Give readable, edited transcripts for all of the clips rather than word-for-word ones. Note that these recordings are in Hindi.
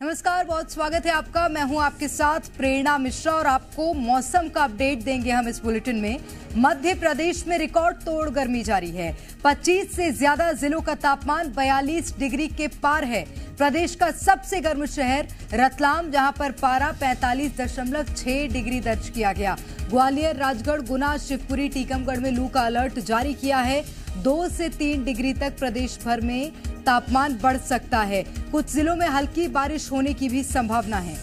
नमस्कार, बहुत स्वागत है आपका। मैं हूं आपके साथ प्रेरणा मिश्रा और आपको मौसम का अपडेट देंगे हम इस बुलेटिन में। मध्य प्रदेश में रिकॉर्ड तोड़ गर्मी जारी है। 25 से ज्यादा जिलों का तापमान 42 डिग्री के पार है। प्रदेश का सबसे गर्म शहर रतलाम, जहां पर पारा 45.6 डिग्री दर्ज किया गया। ग्वालियर, राजगढ़, गुना, शिवपुरी, टीकमगढ़ में लू का अलर्ट जारी किया है। 2 से 3 डिग्री तक प्रदेश भर में तापमान बढ़ सकता है। कुछ जिलों में हल्की बारिश होने की भी संभावना है।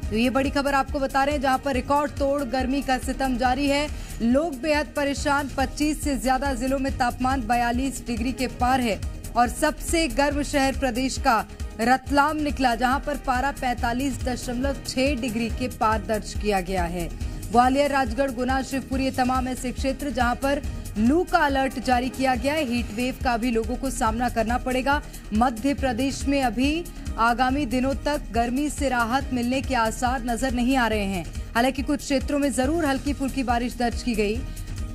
तो ये बड़ी खबर आपको बता रहे हैं, जहां पर रिकॉर्ड तोड़ गर्मी का सितम जारी है। लोग बेहद परेशान। 25 से ज्यादा जिलों में तापमान 42 डिग्री के पार है और सबसे गर्म शहर प्रदेश का रतलाम निकला, जहां पर पारा 45.6 डिग्री के पार दर्ज किया गया है। ग्वालियर, राजगढ़, गुना, शिवपुरी ये तमाम ऐसे क्षेत्र जहां पर लू का अलर्ट जारी किया गया है। हीट वेव का भी लोगों को सामना करना पड़ेगा। मध्य प्रदेश में अभी आगामी दिनों तक गर्मी से राहत मिलने के आसार नजर नहीं आ रहे हैं। हालांकि कुछ क्षेत्रों में जरूर हल्की फुल्की बारिश दर्ज की गई,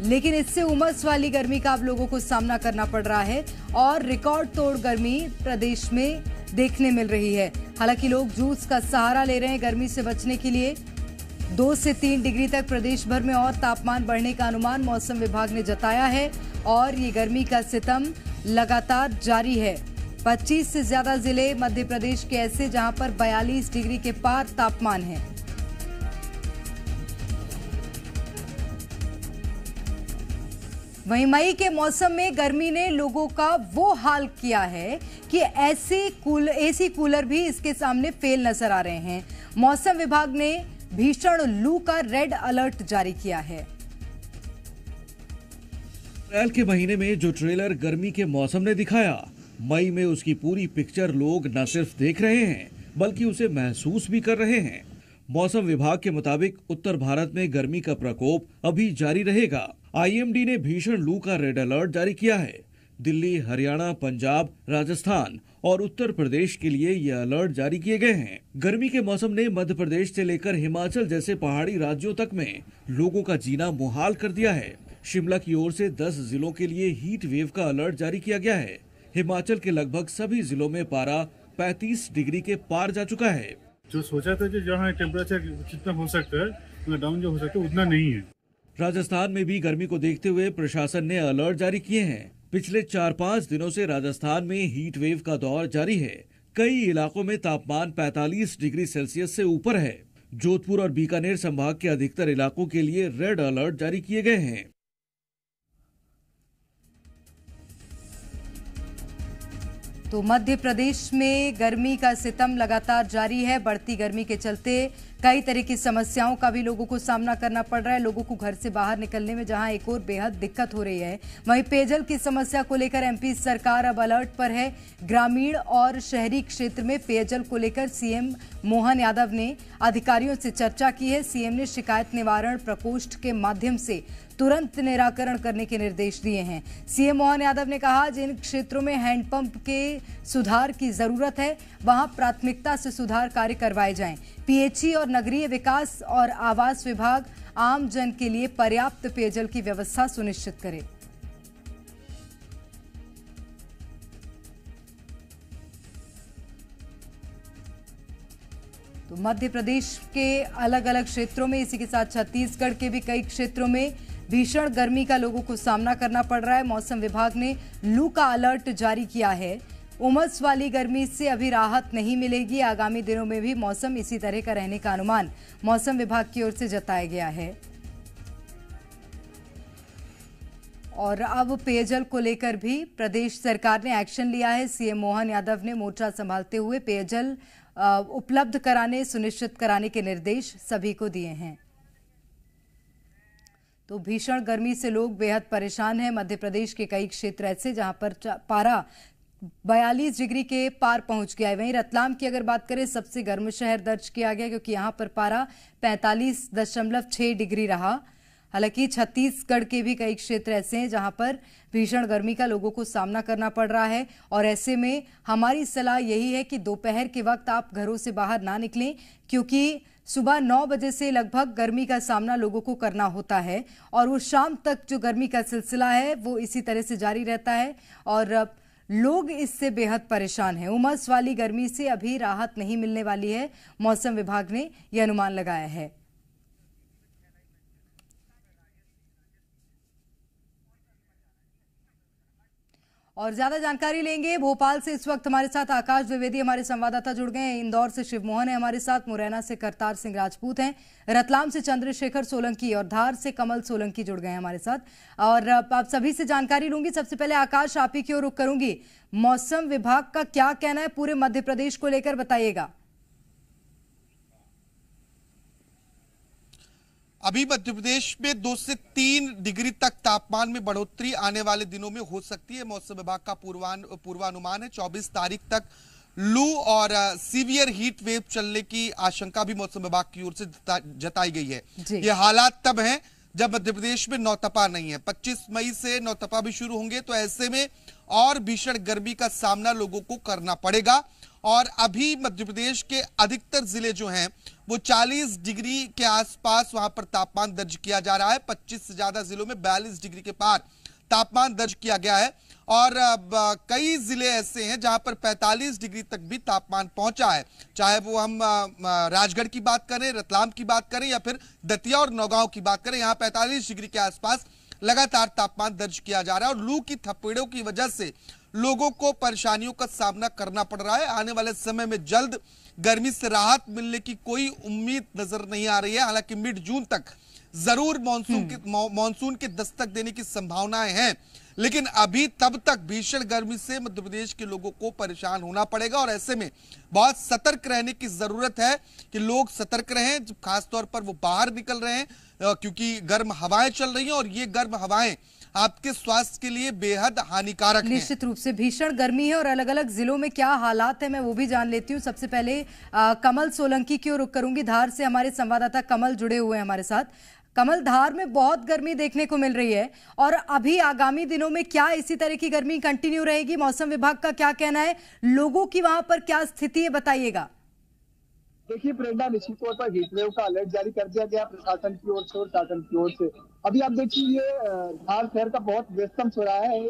लेकिन इससे उमस वाली गर्मी का अब लोगों को सामना करना पड़ रहा है और रिकॉर्ड तोड़ गर्मी प्रदेश में देखने मिल रही है। हालांकि लोग जूस का सहारा ले रहे हैं गर्मी से बचने के लिए। 2 से 3 डिग्री तक प्रदेश भर में और तापमान बढ़ने का अनुमान मौसम विभाग ने जताया है और ये गर्मी का सितम लगातार जारी है। 25 से ज्यादा जिले मध्य प्रदेश के ऐसे जहां पर 42 डिग्री के पार तापमान है। वहीं मई के मौसम में गर्मी ने लोगों का वो हाल किया है कि एसी कूलर भी इसके सामने फेल नजर आ रहे हैं। मौसम विभाग ने भीषण लू का रेड अलर्ट जारी किया है। अप्रैल के महीने में जो ट्रेलर गर्मी के मौसम ने दिखाया, मई में उसकी पूरी पिक्चर लोग न सिर्फ देख रहे हैं बल्कि उसे महसूस भी कर रहे हैं। मौसम विभाग के मुताबिक उत्तर भारत में गर्मी का प्रकोप अभी जारी रहेगा। आईएमडी ने भीषण लू का रेड अलर्ट जारी किया है। दिल्ली, हरियाणा, पंजाब, राजस्थान और उत्तर प्रदेश के लिए ये अलर्ट जारी किए गए हैं। गर्मी के मौसम ने मध्य प्रदेश से लेकर हिमाचल जैसे पहाड़ी राज्यों तक में लोगों का जीना मुहाल कर दिया है। शिमला की ओर से 10 जिलों के लिए हीट वेव का अलर्ट जारी किया गया है। हिमाचल के लगभग सभी जिलों में पारा 35 डिग्री के पार जा चुका है। जो सोचा था जो जहाँ टेम्परेचर जितना हो सकता है डाउन जो हो सकता है उतना नहीं है। राजस्थान में भी गर्मी को देखते हुए प्रशासन ने अलर्ट जारी किए हैं। पिछले 4-5 दिनों से राजस्थान में हीट वेव का दौर जारी है। कई इलाकों में तापमान 45 डिग्री सेल्सियस से ऊपर है। जोधपुर और बीकानेर संभाग के अधिकतर इलाकों के लिए रेड अलर्ट जारी किए गए हैं। तो मध्य प्रदेश में गर्मी का सितम लगातार जारी है। बढ़ती गर्मी के चलते कई तरह की समस्याओं का भी लोगों को सामना करना पड़ रहा है। लोगों को घर से बाहर निकलने में जहां एक और बेहद दिक्कत हो रही है, वहीं पेयजल की समस्या को लेकर एमपी सरकार अब अलर्ट पर है। ग्रामीण और शहरी क्षेत्र में पेयजल को लेकर सीएम मोहन यादव ने अधिकारियों से चर्चा की है। सीएम ने शिकायत निवारण प्रकोष्ठ के माध्यम से तुरंत निराकरण करने के निर्देश दिए हैं। सीएम मोहन यादव ने कहा, जिन क्षेत्रों में हैंडपंप के सुधार की जरूरत है वहां प्राथमिकता से सुधार कार्य करवाए जाएं। पीएचई और नगरीय विकास और आवास विभाग आम जन के लिए पर्याप्त पेयजल की व्यवस्था सुनिश्चित करे। तो मध्य प्रदेश के अलग अलग क्षेत्रों में, इसी के साथ छत्तीसगढ़ के भी कई क्षेत्रों में भीषण गर्मी का लोगों को सामना करना पड़ रहा है। मौसम विभाग ने लू का अलर्ट जारी किया है। उमस वाली गर्मी से अभी राहत नहीं मिलेगी। आगामी दिनों में भी मौसम इसी तरह का रहने का अनुमान मौसम विभाग की ओर से जताया गया है। और अब पेयजल को लेकर भी प्रदेश सरकार ने एक्शन लिया है। सीएम मोहन यादव ने मोर्चा संभालते हुए पेयजल उपलब्ध कराने, सुनिश्चित कराने के निर्देश सभी को दिए हैं। तो भीषण गर्मी से लोग बेहद परेशान हैं। मध्य प्रदेश के कई क्षेत्र ऐसे जहां पर पारा 42 डिग्री के पार पहुंच गया है। वहीं रतलाम की अगर बात करें, सबसे गर्म शहर दर्ज किया गया, क्योंकि यहां पर पारा 45.6 डिग्री रहा। हालांकि छत्तीसगढ़ के भी कई क्षेत्र ऐसे हैं जहां पर भीषण गर्मी का लोगों को सामना करना पड़ रहा है और ऐसे में हमारी सलाह यही है कि दोपहर के वक्त आप घरों से बाहर ना निकलें, क्योंकि सुबह 9 बजे से लगभग गर्मी का सामना लोगों को करना होता है और वो शाम तक जो गर्मी का सिलसिला है वो इसी तरह से जारी रहता है और लोग इससे बेहद परेशान हैं। उमस वाली गर्मी से अभी राहत नहीं मिलने वाली है। मौसम विभाग ने यह अनुमान लगाया है। और ज्यादा जानकारी लेंगे। भोपाल से इस वक्त हमारे साथ आकाश द्विवेदी हमारे संवाददाता जुड़ गए हैं। इंदौर से शिवमोहन है हमारे साथ, मुरैना से करतार सिंह राजपूत हैं, रतलाम से चंद्रशेखर सोलंकी और धार से कमल सोलंकी जुड़ गए हैं हमारे साथ। और आप सभी से जानकारी लूंगी। सबसे पहले आकाश, आप ही की ओर रुख करूंगी। मौसम विभाग का क्या कहना है पूरे मध्य प्रदेश को लेकर, बताइएगा। अभी मध्य प्रदेश में 2 से 3 डिग्री तक तापमान में बढ़ोतरी आने वाले दिनों में हो सकती है। मौसम विभाग का पूर्वानुमान है 24 तारीख तक लू और सीवियर हीट वेव चलने की आशंका भी मौसम विभाग की ओर से जताई गई है। ये हालात तब हैं जब मध्य प्रदेश में नौतपा नहीं है। 25 मई से नौतपा भी शुरू होंगे, तो ऐसे में और भीषण गर्मी का सामना लोगों को करना पड़ेगा। और अभी मध्य प्रदेश के अधिकतर जिले जो हैं वो 40 डिग्री के आसपास वहां पर तापमान दर्ज किया जा रहा है। 25 से ज्यादा जिलों में 42 डिग्री के पार तापमान दर्ज किया गया है। और कई जिले ऐसे हैं जहां पर 45 डिग्री तक भी तापमान पहुंचा है, चाहे वो हम राजगढ़ की बात करें, रतलाम की बात करें या फिर दतिया और नौगांव की बात करें। यहाँ 45 डिग्री के आसपास लगातार तापमान दर्ज किया जा रहा है। और लू की थपेड़ों की वजह से लोगों को परेशानियों का सामना करना पड़ रहा है। आने वाले समय में जल्द गर्मी से राहत मिलने की कोई उम्मीद नजर नहीं आ रही है। हालांकि मिड जून तक जरूर मानसून के दस्तक देने की संभावनाएं हैं, लेकिन अभी तब तक भीषण गर्मी से मध्य प्रदेश के लोगों को परेशान होना पड़ेगा। और ऐसे में बहुत सतर्क रहने की जरूरत है कि लोग सतर्क रहें, खासतौर पर वो बाहर निकल रहे हैं, क्योंकि गर्म हवाएं चल रही हैं और ये गर्म हवाएं आपके स्वास्थ्य के लिए बेहद हानिकारक है। निश्चित रूप से भीषण गर्मी है और अलग अलग जिलों में क्या हालात है मैं वो भी जान लेती हूँ। सबसे पहले कमल सोलंकी की ओर रुख करूंगी। धार से हमारे संवाददाता कमल जुड़े हुए हैं हमारे साथ। कमल, धार में बहुत गर्मी देखने को मिल रही है और अभी आगामी दिनों में क्या इसी तरह की गर्मी कंटिन्यू रहेगी? मौसम विभाग का क्या कहना है? लोगों की वहां पर क्या स्थिति है, बताइएगा। देखिए प्रेरणा, निश्चित तौर पर हीटवेव का अलर्ट जारी कर दिया गया प्रशासन की ओर से और शासन की ओर से। अभी आप देखिए ये धार शहर का बहुत व्यस्तम चौराहा है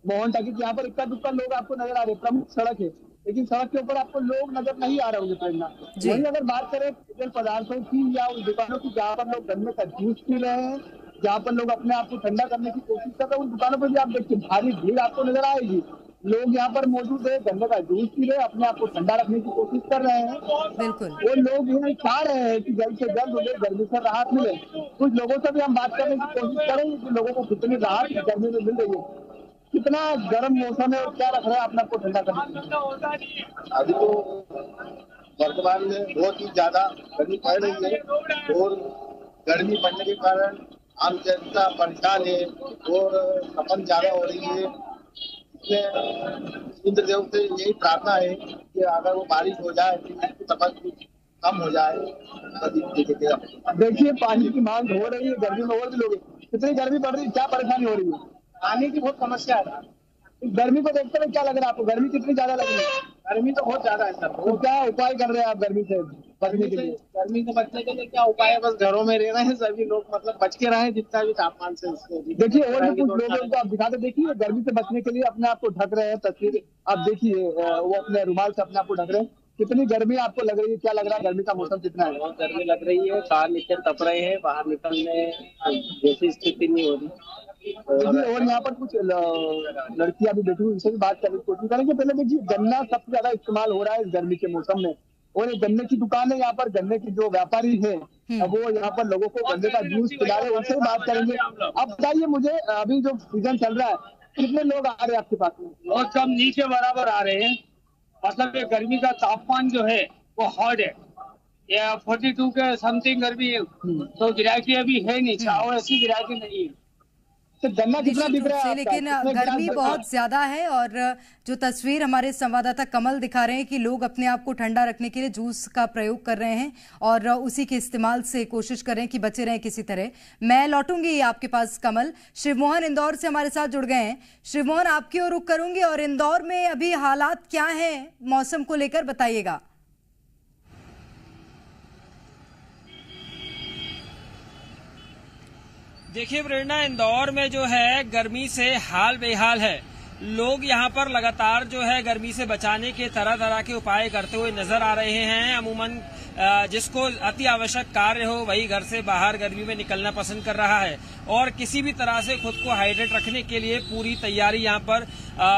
मोहन टाकी। यहाँ पर इक्का दुक्का लोग आपको नजर आ रहे हैं। प्रमुख सड़क है, लेकिन सड़क के ऊपर आपको लोग नजर नहीं आ रहे होंगे प्रेरणा। वहीं अगर बात करें पेयजल पदार्थों की या उस दुकानों की जहाँ पर लोग गन्ने का जूस पी रहे हैं, जहाँ पर लोग अपने आप को ठंडा करने की कोशिश कर रहे हैं, उन दुकानों पर भी आप देखिए भारी भीड़ आपको नजर आएगी। लोग यहाँ पर मौजूद है, गन्ने का जूस पी रहे हैं, अपने आप को ठंडा रखने की कोशिश कर रहे हैं। बिल्कुल, वो लोग ये चाह रहे हैं कि जल्द से जल्द उन्हें गर्मी से राहत मिले। कुछ लोगों से भी हम बात करने की कोशिश करेंगे कि लोगों को कितनी राहत गर्मी में मिल रही है, कितना गर्म मौसम है और क्या रख रहे हैं अपने आप को ठंडा करने। अभी तो वर्तमान में बहुत ही ज्यादा गर्मी पड़ रही है और गर्मी पड़ने के कारण आम जनता परेशान है और तपन ज्यादा हो रही है। इंद्रदेव से यही प्रार्थना है कि अगर वो बारिश हो जाए तो तपन कम हो जाए। देखिए पानी की मांग हो रही है, गर्मी में और भी लोग कितनी गर्मी पड़ रही है, क्या परेशानी हो रही है? पानी की बहुत समस्या है। गर्मी को देखते हुए क्या लग रहा है आपको? गर्मी कितनी ज्यादा लग रही है? गर्मी तो बहुत ज्यादा है सर। तो क्या उपाय कर रहे हैं आप गर्मी से बचने के लिए? गर्मी से बचने के लिए क्या उपाय है? बस घरों में रह रहे हैं सभी लोग, मतलब बच के रहे जितना भी तापमान से। देखिए और भी कुछ लोगों को आप दिखाते, देखिए गर्मी से बचने के लिए अपने आप को ढक रहे हैं। तस्वीर आप देखिए, वो अपने रुमाल से अपने आप को ढक रहे हैं। कितनी गर्मी आपको लग रही है, क्या लग रहा है गर्मी का मौसम कितना है? बहुत गर्मी लग रही है, बाहर नीचे तप रहे हैं, बाहर निकलने जैसी स्थिति नहीं हो रही। और यहाँ पर कुछ लड़कियां भी बैठी हुई, उनसे भी बात करने की कोशिश करेंगे। पहले देखिए गन्ना सबसे ज्यादा इस्तेमाल हो रहा है इस गर्मी के मौसम में, और एक गन्ने की दुकान है यहाँ पर। गन्ने की जो व्यापारी है वो यहाँ पर लोगों को गन्ने का जूस पिला रहे हैं, उनसे भी बात करेंगे। अब बताइए मुझे, अभी जो सीजन चल रहा है कितने लोग आ रहे हैं आपके पास में? बहुत कम, नीचे बराबर आ रहे हैं। मतलब ये गर्मी का तापमान जो है वो हॉट है, ये 42 के समथिंग गर्मी है, तो गिराकी अभी है नहीं, चाहो ऐसी गिराकी नहीं है। तो गन्ना कितना बिक रहा है? लेकिन गर्मी बहुत ज्यादा है और जो तस्वीर हमारे संवाददाता कमल दिखा रहे हैं कि लोग अपने आप को ठंडा रखने के लिए जूस का प्रयोग कर रहे हैं और उसी के इस्तेमाल से कोशिश कर रहे हैं कि बचे रहें किसी तरह। मैं लौटूंगी आपके पास कमल। शिवमोहन इंदौर से हमारे साथ जुड़ गए हैं। शिवमोहन, आपकी ओर रुख करूंगी और इंदौर में अभी हालात क्या है मौसम को लेकर, बताइएगा। देखिए प्रेरणा, इंदौर में जो है गर्मी से हाल बेहाल है। लोग यहाँ पर लगातार जो है गर्मी से बचाने के तरह तरह के उपाय करते हुए नजर आ रहे हैं। अमूमन जिसको अति आवश्यक कार्य हो वही घर से बाहर गर्मी में निकलना पसंद कर रहा है और किसी भी तरह से खुद को हाइड्रेट रखने के लिए पूरी तैयारी यहाँ पर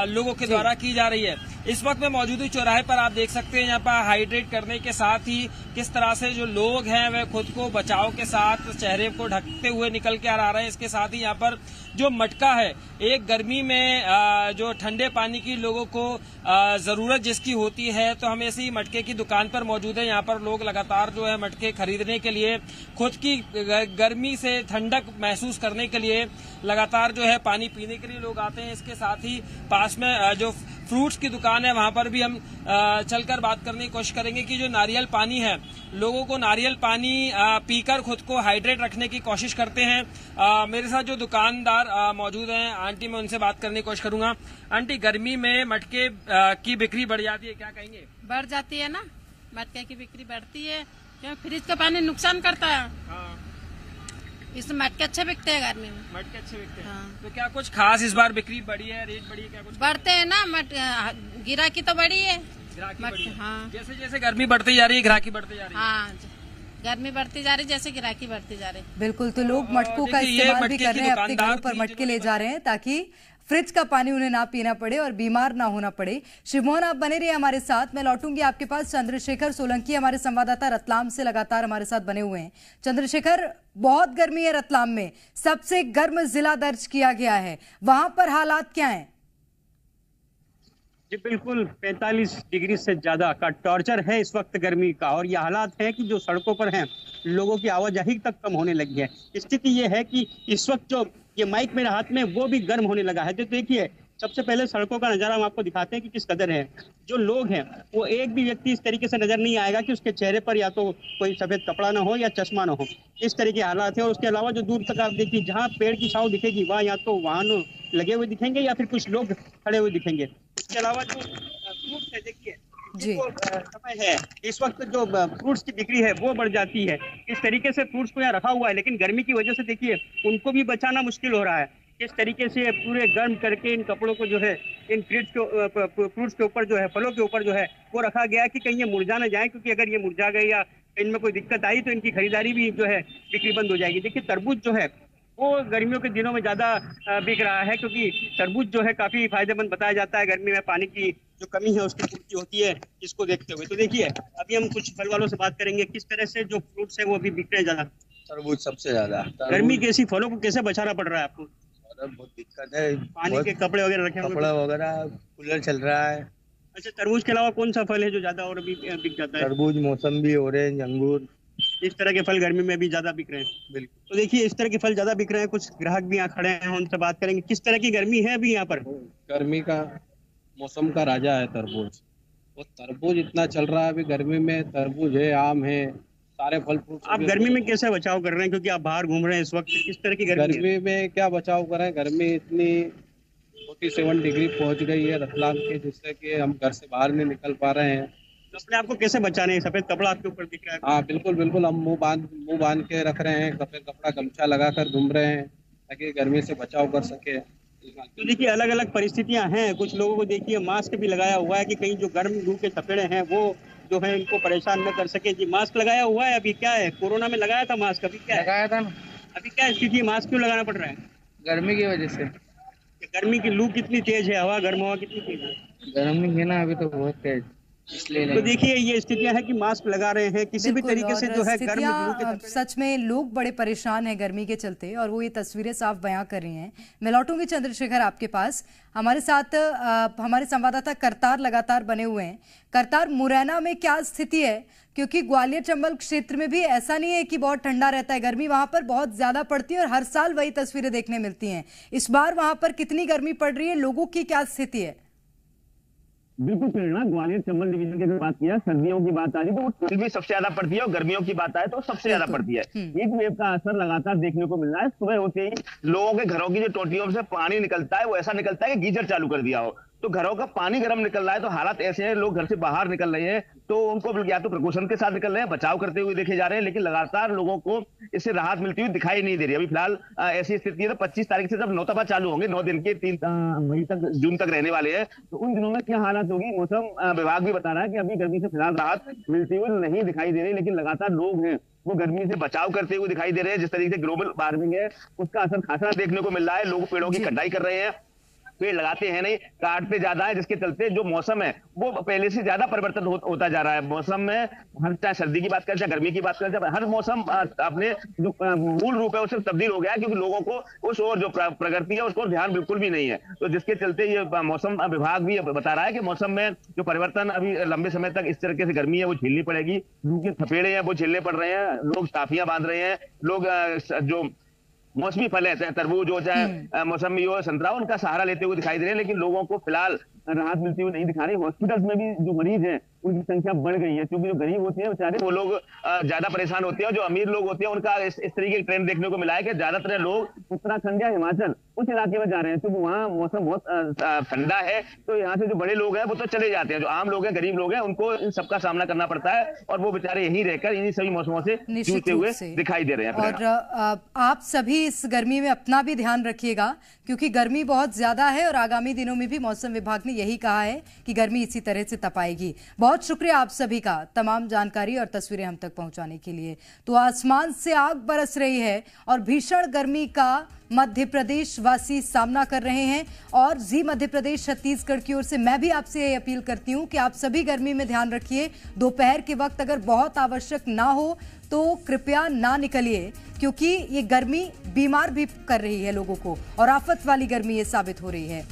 लोगों के द्वारा की जा रही है। इस वक्त मैं मौजूद हूँ चौराहे पर, आप देख सकते हैं यहाँ पर हाइड्रेट करने के साथ ही किस तरह से जो लोग हैं वह खुद को बचाव के साथ चेहरे को ढकते हुए निकल के आ रहे हैं। इसके साथ ही यहाँ पर जो मटका है, एक गर्मी में जो ठंडे पानी की लोगों को जरूरत जिसकी होती है, तो हम ऐसे ही मटके की दुकान पर मौजूद है। यहाँ पर लोग लगातार जो है मटके खरीदने के लिए, खुद की गर्मी से ठंडक महसूस करने के लिए लगातार जो है पानी पीने के लिए लोग आते हैं। इसके साथ ही पास में जो फ्रूट्स की दुकान है वहां पर भी हम चलकर बात करने की कोशिश करेंगे कि जो नारियल पानी है, लोगों को नारियल पानी पीकर खुद को हाइड्रेट रखने की कोशिश करते हैं। मेरे साथ जो दुकानदार मौजूद हैं, आंटी, मैं उनसे बात करने की कोशिश करूंगा। आंटी, गर्मी में मटके की बिक्री बढ़ जाती है, क्या कहेंगे? बढ़ जाती है ना, मटके की बिक्री बढ़ती है क्यों? फ्रिज का पानी नुकसान करता है। हाँ। इसमें मटके अच्छे बिकते हैं गर्मी में। मटके अच्छे बिकते हैं। हाँ। तो क्या कुछ खास इस बार बिक्री बढ़ी है, रेट बढ़ी है, क्या कुछ? बढ़ते हैं ना, गिराकी तो बढ़ी है। ग्राहकी बढ़ी है। हाँ। जैसे जैसे गर्मी बढ़ती जा रही है ग्राहकी बढ़ती जा रही है। हाँ, गर्मी बढ़ती जा रही जैसे गिराकी बढ़ती जा रही। बिल्कुल, तो लोग मटकों का इस्तेमाल भी कर रहे हैं, अपने घरों पर मटके ले जा रहे हैं ताकि फ्रिज का पानी उन्हें ना पीना पड़े और बीमार ना होना पड़े। शिवमोहन, आप बने रहिए हमारे साथ, मैं लौटूंगी आपके पास। चंद्रशेखर सोलंकी हमारे संवाददाता रतलाम से लगातार हमारे साथ बने हुए हैं। चंद्रशेखर, बहुत गर्मी है रतलाम में, सबसे गर्म जिला दर्ज किया गया है, वहां पर हालात क्या हैं? जी बिल्कुल, 45 डिग्री से ज्यादा का टॉर्चर है इस वक्त गर्मी का। और ये हालात है कि जो सड़कों पर हैं, लोगों की आवाजाही तक कम होने लगी है। स्थिति ये है कि इस वक्त जो ये माइक मेरे हाथ में वो भी गर्म होने लगा है। तो देखिए, सबसे पहले सड़कों का नजारा हम आपको दिखाते हैं कि किस कदर है। जो लोग हैं वो एक भी व्यक्ति इस तरीके से नजर नहीं आएगा कि उसके चेहरे पर या तो कोई सफेद कपड़ा ना हो या चश्मा ना हो। इस तरह के हालात है। और उसके अलावा जो दूर तक आप देखिए, जहाँ पेड़ की छांव दिखेगी वहाँ या तो वाहन लगे हुए दिखेंगे या फिर कुछ लोग खड़े हुए दिखेंगे। इसके अलावा जो फ्रूट्स है, देखिए समय है इस वक्त जो फ्रूट्स की बिक्री है वो बढ़ जाती है। इस तरीके से फ्रूट्स को यहाँ रखा हुआ है, लेकिन गर्मी की वजह से देखिए उनको भी बचाना मुश्किल हो रहा है। किस तरीके से पूरे गर्म करके इन कपड़ों को जो है इन फ्रूट्स के ऊपर जो है, फलों के ऊपर जो है वो रखा गया है कि कहीं ये मुरझा न जाए, क्योंकि अगर ये मुरझा गए या इनमें कोई दिक्कत आई तो इनकी खरीदारी भी जो है बिक्री बंद हो जाएगी। देखिए, तरबूज जो है वो गर्मियों के दिनों में ज्यादा बिक रहा है, क्योंकि तरबूज जो है काफी फायदेमंद बताया जाता है। गर्मी में पानी की जो कमी है उसकी पूर्ति होती है, इसको देखते हुए। तो देखिए, अभी हम कुछ फल वालों से बात करेंगे किस तरह से जो फ्रूट्स है वो अभी बिक रहे हैं ज्यादा। तरबूज सबसे ज्यादा। गर्मी के ऐसी फलों को कैसे बचाना पड़ रहा है आपको? बहुत दिक्कत है, पानी के कपड़े वगैरह रखे, कपड़ा वगैरह, कूलर चल रहा है। अच्छा, तरबूज के अलावा कौन सा फल है जो ज्यादा और अभी बिक जाता है? तरबूज, मौसम्बी, ऑरेंज, अंगूर, इस तरह के फल गर्मी में भी ज्यादा बिक रहे हैं। बिल्कुल। तो देखिए, इस तरह के फल ज्यादा बिक रहे हैं। कुछ ग्राहक भी यहाँ खड़े हैं, उनसे बात करेंगे किस तरह की गर्मी है अभी यहाँ पर। गर्मी का मौसम का राजा है तरबूज। वो तरबूज इतना चल रहा है अभी गर्मी में, तरबूज है, आम है, सारे फल फ्रूट। आप गर्मी में कैसे बचाव कर रहे हैं, क्योंकि आप बाहर घूम रहे हैं इस वक्त? किस तरह की गर्मी में क्या बचाव करें? गर्मी इतनी 47 डिग्री पहुंच गई है रतलाम के, जिससे कि हम घर से बाहर नहीं निकल पा रहे हैं। तो अपने आप को कैसे बचाने हैं? सफेद कपड़ा आपके ऊपर दिख रहा है। हाँ बिल्कुल बिल्कुल, हम मुंह बांध के रख रहे हैं, सफेद कपड़ा गमछा लगाकर घूम रहे हैं ताकि गर्मी से बचाव कर सके। तो देखिए, अलग अलग परिस्थितियां हैं। कुछ लोगों को देखिए मास्क भी लगाया हुआ है कि कहीं जो गर्म लू के थपेड़े हैं वो जो है इनको परेशान न कर सके। जी, मास्क लगाया हुआ है। अभी क्या है, कोरोना में लगाया था मास्क, अभी क्या लगाया था ना। अभी क्या स्थिति, मास्क क्यों लगाना पड़ रहा है? गर्मी की वजह से। गर्मी की लू कितनी तेज है, हवा गर्म हवा कितनी तेज है? गर्मी है ना अभी तो बहुत तेज, इसलिए तो देखिए ये स्थितियां हैं कि मास्क लगा रहे हैं किसी भी तरीके से जो है गर्म। सच में लोग बड़े परेशान हैं गर्मी के चलते और वो ये तस्वीरें साफ बयां कर रही हैं। मैं लौटूंगी चंद्रशेखर आपके पास। हमारे साथ हमारे संवाददाता करतार लगातार बने हुए हैं। करतार, मुरैना में क्या स्थिति है? क्योंकि ग्वालियर चंबल क्षेत्र में भी ऐसा नहीं है कि बहुत ठंडा रहता है, गर्मी वहां पर बहुत ज्यादा पड़ती है और हर साल वही तस्वीरें देखने मिलती हैं। इस बार वहां पर कितनी गर्मी पड़ रही है, लोगों की क्या स्थिति है? बिल्कुल प्रेरणा, ग्वालियर चंबल डिवीजन की बात किया, सर्दियों की बात आ रही तो ठंड भी सबसे ज्यादा पड़ती है और गर्मियों की बात आए तो सबसे ज्यादा पड़ती है। हीट वेव का असर लगातार देखने को मिल रहा है। सुबह होते ही लोगों के घरों की जो टोटियों से पानी निकलता है वो ऐसा निकलता है कि गीजर चालू कर दिया हो। तो घरों का पानी गर्म निकल रहा है। तो हालात ऐसे हैं, लोग घर से बाहर निकल रहे हैं तो उनको या तो प्रिकॉशन के साथ निकल रहे हैं, बचाव करते हुए देखे जा रहे हैं, लेकिन लगातार लोगों को इससे राहत मिलती हुई दिखाई नहीं दे रही। अभी फिलहाल ऐसी स्थिति है। तो 25 तारीख से जब नौतपा चालू होंगे, 9 दिन के 3 मई तक, जून तक रहने वाले हैं, तो उन दिनों में क्या हालात होगी। मौसम विभाग भी बता रहा है कि अभी गर्मी से फिलहाल राहत मिलती हुई नहीं दिखाई दे रही, लेकिन लगातार लोग हैं वो गर्मी से बचाव करते हुए दिखाई दे रहे हैं। जिस तरीके से ग्लोबल वार्मिंग है उसका असर खासा देखने को मिल रहा है। लोग पेड़ों की कटाई कर रहे हैं, पेड़ लगाते हैं नहीं, काटते ज्यादा है, जिसके चलते जो मौसम है वो पहले से ज्यादा परिवर्तन होता जा रहा है। मौसम में हर चाहे सर्दी की बात करें चाहे गर्मी की बात करें, हर मौसम अपने जो मूल रूप है उससे तब्दील हो गया है, क्योंकि लोगों को उस और जो प्रकृति है उसको ध्यान बिल्कुल भी नहीं है। तो जिसके चलते ये मौसम विभाग भी बता रहा है कि मौसम में जो परिवर्तन अभी लंबे समय तक इस तरीके से गर्मी है वो झेलनी पड़ेगी। लू के थपेड़े हैं वो झेलने पड़ रहे हैं, लोग टाफियां बांध रहे हैं, लोग जो मौसमी फल है चाहे तरबूज हो चाहे मौसमी हो, संतरा, उनका सहारा लेते हुए दिखाई दे रहे हैं, लेकिन लोगों को फिलहाल राहत मिलती हुई नहीं दिखा रही। हॉस्पिटल्स में भी जो मरीज हैं उनकी संख्या बढ़ गई है, क्योंकि जो गरीब होते हैं बेचारे वो लोग ज्यादा परेशान होते हैं। जो अमीर लोग होते हैं उनका इस तरीके की ट्रेंड देखने को मिला है कि ज्यादातर लोग उत्तराखंड या हिमाचल उस इलाके में जा रहे हैं, क्योंकि वहाँ मौसम बहुत ठंडा है। तो यहाँ से जो बड़े लोग हैं वो तो चले जाते हैं, जो आम लोग हैं, गरीब लोग हैं, उनको इन सबका सामना करना पड़ता है और वो बेचारे यहीं रहकर इन्हीं सभी मौसमों से जूझते हुए दिखाई दे रहे हैं। और आप सभी इस गर्मी में अपना भी ध्यान रखिएगा, क्योंकि गर्मी बहुत ज्यादा है और आगामी दिनों में भी मौसम विभाग ने यही कहा है कि गर्मी इसी तरह से तपाएगी। बहुत शुक्रिया आप सभी का तमाम जानकारी और तस्वीरें हम तक पहुंचाने के लिए। तो आसमान से आग बरस रही है और भीषण गर्मी का मध्य प्रदेश वासी सामना कर रहे हैं। और जी मध्य प्रदेश छत्तीसगढ़ की ओर से मैं भी आपसे अपील करती हूं कि आप सभी गर्मी में ध्यान रखिए। दोपहर के वक्त अगर बहुत आवश्यक ना हो तो कृपया ना निकलिए, क्योंकि ये गर्मी बीमार भी कर रही है लोगों को और आफत वाली गर्मी ये साबित हो रही है।